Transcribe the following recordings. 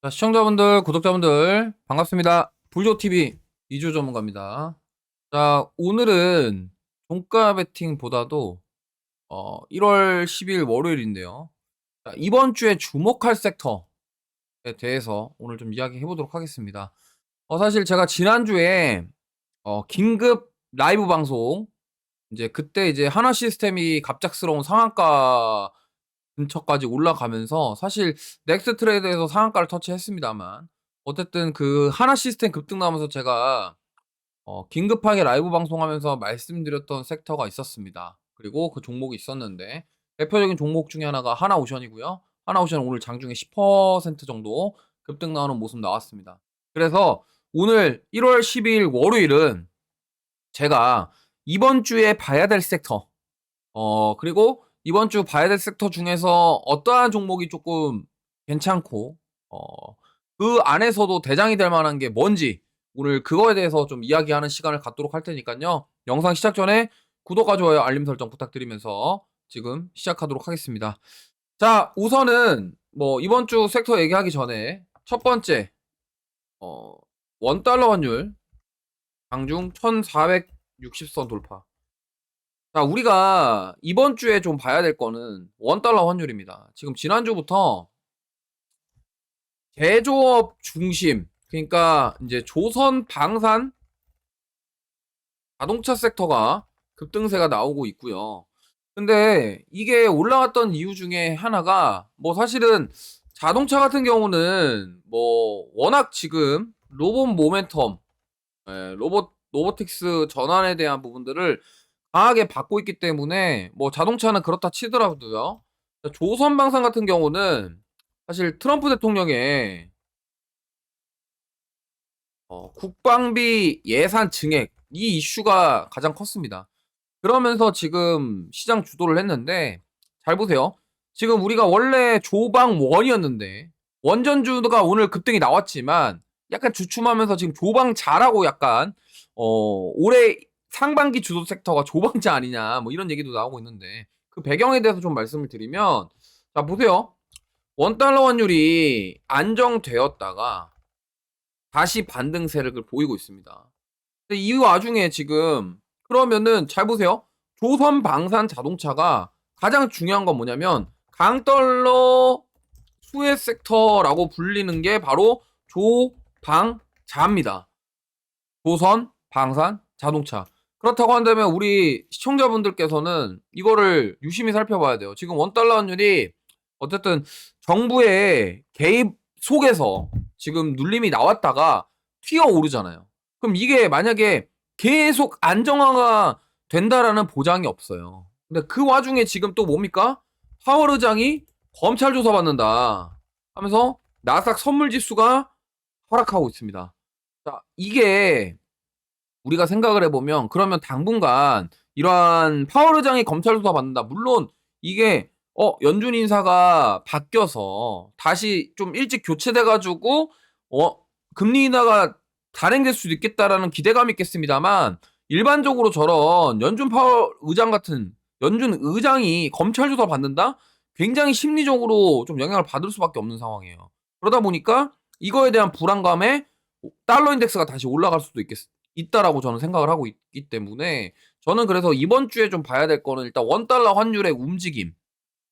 자, 시청자분들, 구독자분들, 반갑습니다. 불조TV 이주 전문가입니다. 자, 오늘은 종가 베팅보다도 1월 10일 월요일인데요. 자, 이번 주에 주목할 섹터에 대해서 오늘 좀 이야기해 보도록 하겠습니다. 사실 제가 지난주에 긴급 라이브 방송, 이제 그때 이제 하나 시스템이 갑작스러운 상한가 근처까지 올라가면서 사실 넥스트 트레이드에서 상한가를 터치했습니다만 어쨌든 그 하나 시스템 급등 나오면서 제가 긴급하게 라이브 방송하면서 말씀드렸던 섹터가 있었습니다. 그리고 그 종목이 있었는데 대표적인 종목 중에 하나가 하나오션이고요. 하나오션 오늘 장중에 10% 정도 급등 나오는 모습 나왔습니다. 그래서 오늘 1월 12일 월요일은 제가 이번 주에 봐야 될 섹터 그리고 이번 주 봐야 될 섹터 중에서 어떠한 종목이 조금 괜찮고, 그 안에서도 대장이 될 만한 게 뭔지, 오늘 그거에 대해서 좀 이야기하는 시간을 갖도록 할 테니까요. 영상 시작 전에 구독과 좋아요, 알림 설정 부탁드리면서 지금 시작하도록 하겠습니다. 자, 우선은 뭐 이번 주 섹터 얘기하기 전에 첫 번째, 원달러 환율 장중 1460선 돌파. 자, 우리가 이번 주에 좀 봐야 될 거는 원달러 환율입니다. 지금 지난주부터 제조업 중심, 그러니까 이제 조선 방산 자동차 섹터가 급등세가 나오고 있고요. 근데 이게 올라갔던 이유 중에 하나가 뭐 사실은 자동차 같은 경우는 뭐 워낙 지금 로봇 모멘텀, 로보틱스 전환에 대한 부분들을 강하게 받고 있기 때문에 뭐 자동차는 그렇다 치더라도요. 조선방산 같은 경우는 사실 트럼프 대통령의 국방비 예산 증액 이 이슈가 가장 컸습니다. 그러면서 지금 시장 주도를 했는데 잘 보세요. 지금 우리가 원래 조방 원이었는데 원전주가 오늘 급등이 나왔지만 약간 주춤하면서 지금 조방자라고 약간 올해 상반기 주도 섹터가 조방자 아니냐 뭐 이런 얘기도 나오고 있는데 그 배경에 대해서 좀 말씀을 드리면 자 보세요. 원달러 환율이 안정되었다가 다시 반등세를 보이고 있습니다. 근데 이 와중에 지금 그러면은 잘 보세요. 조선 방산 자동차가 가장 중요한 건 뭐냐면 강달러 수혜 섹터라고 불리는 게 바로 조방자입니다. 조선 방산 자동차. 그렇다고 한다면 우리 시청자분들께서는 이거를 유심히 살펴봐야 돼요. 지금 원달러 환율이 어쨌든 정부의 개입 속에서 지금 눌림이 나왔다가 튀어 오르잖아요. 그럼 이게 만약에 계속 안정화가 된다라는 보장이 없어요. 근데 그 와중에 지금 또 뭡니까? 파월 의장이 검찰 조사 받는다 하면서 나스닥 선물 지수가 하락하고 있습니다. 자, 이게 우리가 생각을 해보면 그러면 당분간 이러한 파월 의장이 검찰 조사 받는다. 물론 이게 연준 인사가 바뀌어서 다시 좀 일찍 교체돼가지고 금리 인하가 단행될 수도 있겠다라는 기대감이 있겠습니다만 일반적으로 저런 연준 파월 의장 같은 연준 의장이 검찰 조사 받는다? 굉장히 심리적으로 좀 영향을 받을 수밖에 없는 상황이에요. 그러다 보니까 이거에 대한 불안감에 달러 인덱스가 다시 올라갈 수도 있다라고 저는 생각을 하고 있기 때문에 저는 그래서 이번 주에 좀 봐야 될 거는 일단 원달러 환율의 움직임.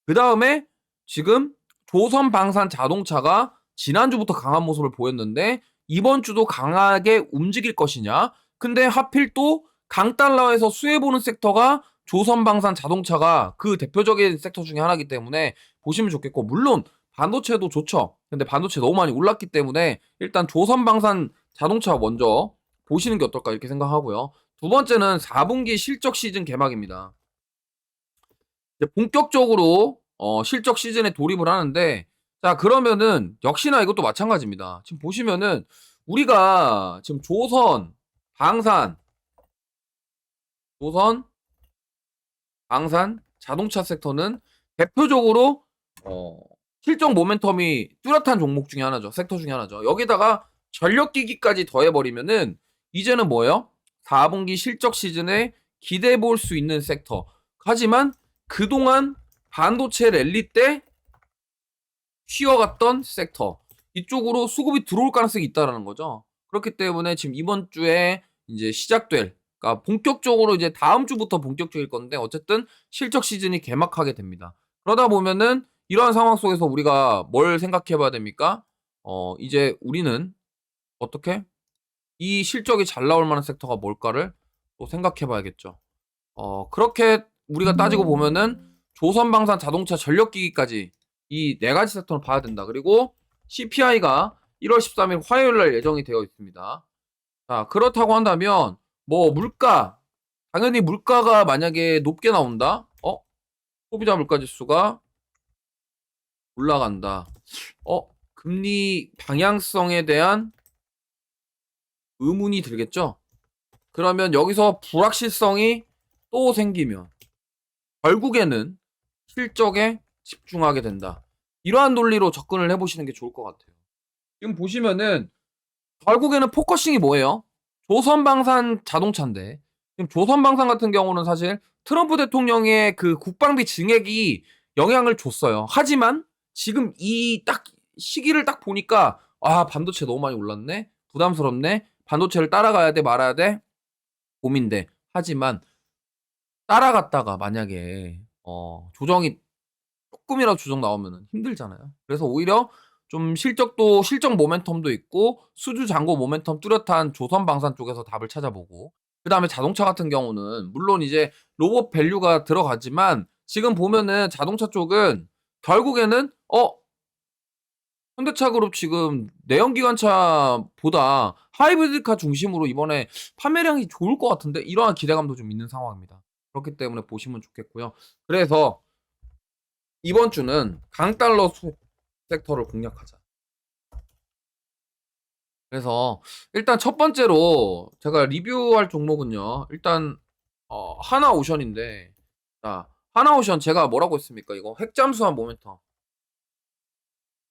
그 다음에 지금 조선 방산 자동차가 지난주부터 강한 모습을 보였는데 이번 주도 강하게 움직일 것이냐. 근데 하필 또 강달러에서 수혜보는 섹터가 조선 방산 자동차가 그 대표적인 섹터 중에 하나이기 때문에 보시면 좋겠고 물론 반도체도 좋죠. 근데 반도체 너무 많이 올랐기 때문에 일단 조선 방산 자동차 먼저 보시는 게 어떨까 이렇게 생각하고요. 두 번째는 4분기 실적 시즌 개막입니다. 이제 본격적으로 실적 시즌에 돌입을 하는데 자 그러면은 역시나 이것도 마찬가지입니다. 지금 보시면은 우리가 지금 방산, 조선, 방산, 자동차 섹터는 대표적으로 실적 모멘텀이 뚜렷한 종목 중에 하나죠. 섹터 중에 하나죠. 여기다가 전력기기까지 더해버리면은 이제는 뭐예요? 4분기 실적 시즌에 기대해 볼 수 있는 섹터. 하지만 그동안 반도체 랠리 때 쉬어갔던 섹터. 이쪽으로 수급이 들어올 가능성이 있다라는 거죠. 그렇기 때문에 지금 이번 주에 이제 시작될, 그러니까 본격적으로 이제 다음 주부터 본격적일 건데 어쨌든 실적 시즌이 개막하게 됩니다. 그러다 보면은 이러한 상황 속에서 우리가 뭘 생각해 봐야 됩니까? 이제 우리는 어떻게 이 실적이 잘 나올 만한 섹터가 뭘까를 또 생각해 봐야겠죠. 그렇게 우리가 따지고 보면은 조선방산, 자동차, 전력기기까지 이 네 가지 섹터를 봐야 된다. 그리고 CPI가 1월 13일 화요일 날 예정이 되어 있습니다. 자, 그렇다고 한다면 뭐 물가, 당연히 물가가 만약에 높게 나온다. 소비자 물가 지수가 올라간다. 금리 방향성에 대한 의문이 들겠죠? 그러면 여기서 불확실성이 또 생기면 결국에는 실적에 집중하게 된다. 이러한 논리로 접근을 해보시는 게 좋을 것 같아요. 지금 보시면은 결국에는 포커싱이 뭐예요? 조선방산 자동차인데 지금 조선방산 같은 경우는 사실 트럼프 대통령의 그 국방비 증액이 영향을 줬어요. 하지만 지금 이 딱 시기를 딱 보니까 반도체 너무 많이 올랐네? 부담스럽네? 반도체를 따라가야 돼 말아야 돼? 고민돼. 하지만 따라갔다가 만약에 조정이 조금이라도 조정 나오면 힘들잖아요. 그래서 오히려 좀 실적 모멘텀도 있고 수주 잔고 모멘텀 뚜렷한 조선방산 쪽에서 답을 찾아보고 그 다음에 자동차 같은 경우는 물론 이제 로봇 밸류가 들어가지만 지금 보면은 자동차 쪽은 결국에는 현대차 그룹 지금 내연기관차보다 하이브리드카 중심으로 이번에 판매량이 좋을 것 같은데 이러한 기대감도 좀 있는 상황입니다. 그렇기 때문에 보시면 좋겠고요. 그래서 이번 주는 강달러 섹터를 공략하자. 그래서 일단 첫 번째로 제가 리뷰할 종목은요. 일단 하나오션인데 자, 하나오션 제가 뭐라고 했습니까? 이거 핵잠수함 모멘텀.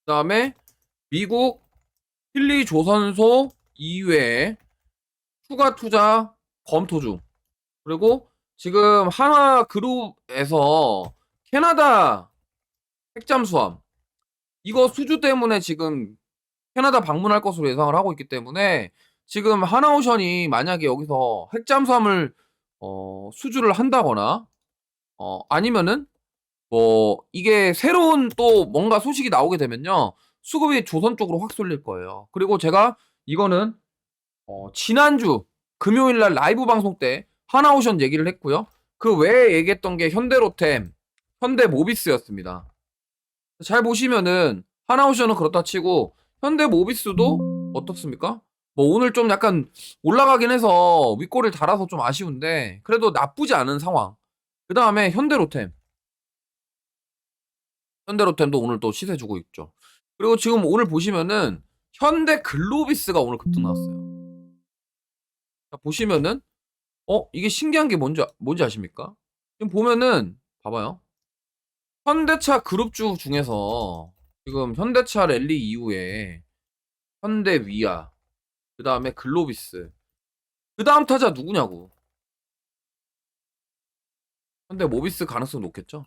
그다음에 미국 힐리 조선소 이외에 추가 투자 검토 중. 그리고 지금 하나그룹에서 캐나다 핵잠수함 이거 수주 때문에 지금 캐나다 방문할 것으로 예상을 하고 있기 때문에 지금 하나오션이 만약에 여기서 핵잠수함을 수주를 한다거나 아니면은 뭐 이게 새로운 또 뭔가 소식이 나오게 되면요 수급이 조선 쪽으로 확 쏠릴 거예요. 그리고 제가 이거는 지난주 금요일 날 라이브 방송 때 하나오션 얘기를 했고요. 그 외에 얘기했던 게 현대로템, 현대모비스였습니다. 잘 보시면은 하나오션은 그렇다 치고 현대모비스도 어떻습니까? 뭐 오늘 좀 약간 올라가긴 해서 윗골을 달아서 좀 아쉬운데 그래도 나쁘지 않은 상황. 그 다음에 현대로템도 오늘 또 시세 주고 있죠. 그리고 지금 오늘 보시면은 현대글로비스가 오늘 급등 나왔어요. 자, 보시면은 이게 신기한 게 뭔지 아십니까? 지금 보면은 봐봐요. 현대차 그룹주 중에서 지금 현대차 랠리 이후에 현대위아, 그 다음에 글로비스, 그 다음 타자 누구냐고. 현대모비스 가능성 높겠죠?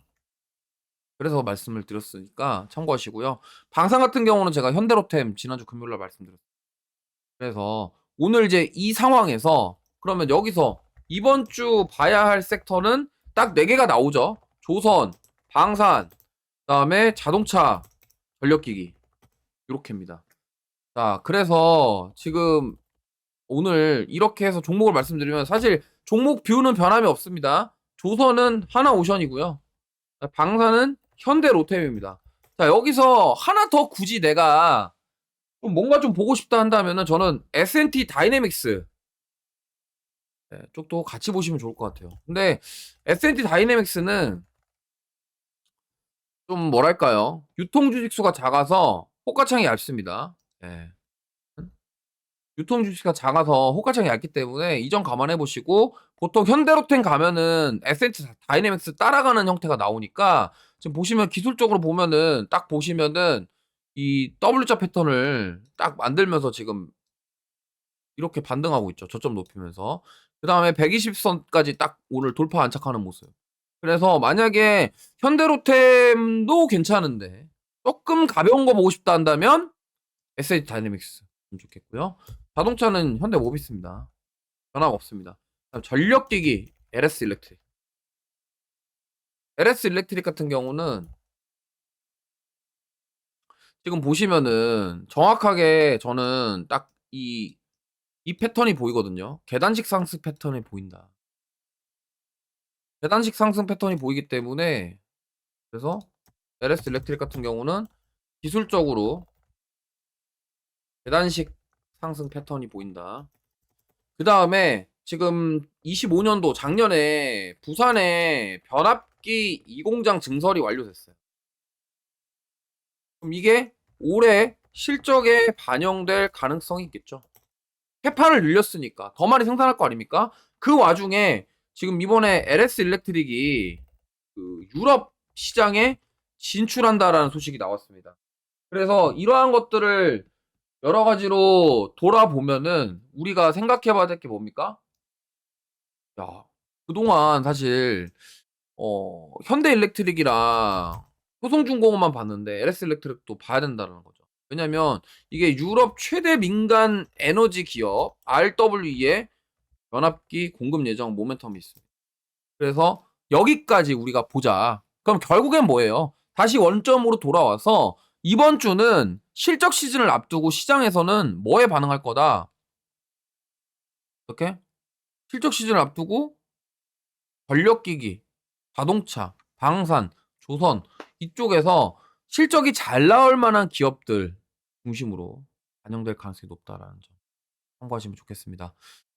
그래서 말씀을 드렸으니까 참고하시고요. 방산 같은 경우는 제가 현대로템 지난주 금요일날 말씀드렸어요. 그래서 오늘 이제 이 상황에서 그러면 여기서 이번 주 봐야 할 섹터는 딱 4개가 나오죠. 조선, 방산, 그다음에 자동차, 전력기기 이렇게입니다. 자, 그래서 지금 오늘 이렇게 해서 종목을 말씀드리면 사실 종목 뷰는 변함이 없습니다. 조선은 하나오션이고요. 방산은 현대로템입니다. 자, 여기서 하나 더 굳이 내가 좀 뭔가 좀 보고 싶다 한다면은 저는 S&T 다이내믹스 쪽도 같이 보시면 좋을 것 같아요. 근데 S&T 다이내믹스는 좀 뭐랄까요? 유통 주식수가 작아서 호가창이 얇습니다. 예. 유통 주식수가 작아서 호가창이 얇기 때문에 이 점 감안해 보시고 보통 현대로템 가면은 S&T 다이내믹스 따라가는 형태가 나오니까 지금 보시면 기술적으로 보면은 딱 보시면은 이 W자 패턴을 딱 만들면서 지금 이렇게 반등하고 있죠. 저점 높이면서. 그 다음에 120선까지 딱 오늘 돌파 안착하는 모습. 그래서 만약에 현대로템도 괜찮은데 조금 가벼운 거 보고 싶다 한다면 SH 다이내믹스 좀 좋겠고요. 자동차는 현대 모비스입니다. 변화가 없습니다. 다음 전력기기 LS 일렉트릭. LS 일렉트릭 같은 경우는 지금 보시면은 정확하게 저는 딱 이 패턴이 보이거든요. 계단식 상승 패턴이 보인다. 계단식 상승 패턴이 보이기 때문에 그래서 LS 일렉트릭 같은 경우는 기술적으로 계단식 상승 패턴이 보인다. 그 다음에 지금 25년도 작년에 부산에 변압기 2공장 증설이 완료됐어요. 그럼 이게 올해 실적에 반영될 가능성이 있겠죠. 캐파를 늘렸으니까 더 많이 생산할 거 아닙니까? 그 와중에 지금 이번에 LS 일렉트릭이 그 유럽 시장에 진출한다라는 소식이 나왔습니다. 그래서 이러한 것들을 여러 가지로 돌아보면은 우리가 생각해 봐야 될 게 뭡니까? 야, 그동안 사실 현대 일렉트릭이랑 효성중공업만 봤는데 LS 일렉트릭도 봐야 된다는 거죠. 왜냐면 이게 유럽 최대 민간 에너지 기업 RWE의 변압기 공급 예정 모멘텀이 있습니다. 그래서 여기까지 우리가 보자. 그럼 결국엔 뭐예요? 다시 원점으로 돌아와서 이번 주는 실적 시즌을 앞두고 시장에서는 뭐에 반응할 거다? 이렇게 실적 시즌을 앞두고 전력기기, 자동차, 방산, 조선 이쪽에서 실적이 잘 나올 만한 기업들 중심으로 반영될 가능성이 높다라는 점 참고하시면 좋겠습니다.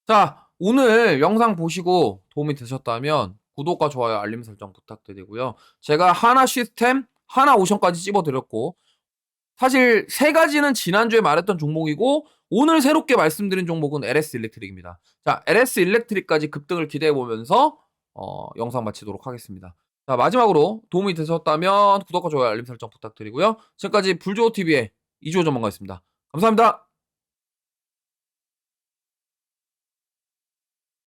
자, 오늘 영상 보시고 도움이 되셨다면 구독과 좋아요, 알림 설정 부탁드리고요. 제가 하나 시스템, 하나 오션까지 찝어드렸고 사실 세 가지는 지난주에 말했던 종목이고 오늘 새롭게 말씀드린 종목은 LS 일렉트릭입니다. 자, LS 일렉트릭까지 급등을 기대해보면서 영상 마치도록 하겠습니다. 자, 마지막으로 도움이 되셨다면 구독과 좋아요, 알림 설정 부탁드리고요. 지금까지 불조TV의 이주호 전문가였습니다. 감사합니다.